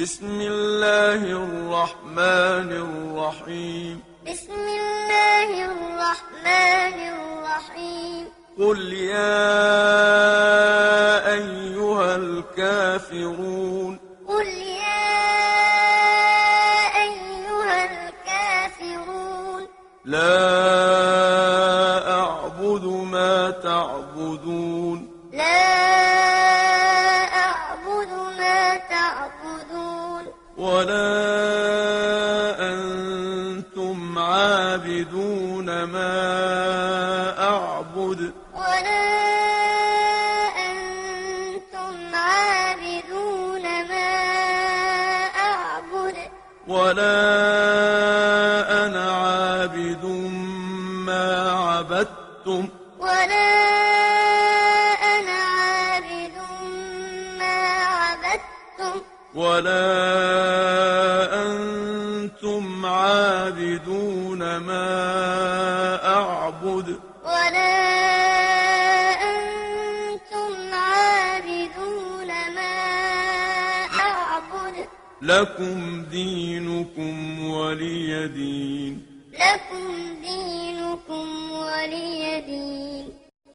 بسم الله الرحمن الرحيم بسم الله الرحمن الرحيم قل يا أيها الكافرون قل يا أيها الكافرون لا أعبد ما تعبدون لا أعبد ما تعبدون ولا أنتم عابدون ما أعبد ولا أنتم عابدون ما أعبد ولا أنا عابد ما عبدتم ولا أنا عابد ما عبدتم ولا أنتم عابدون ما أعبد ولا أنتم عابدون ما أعبد لكم دينكم ولي دين لكم دينكم ولي دين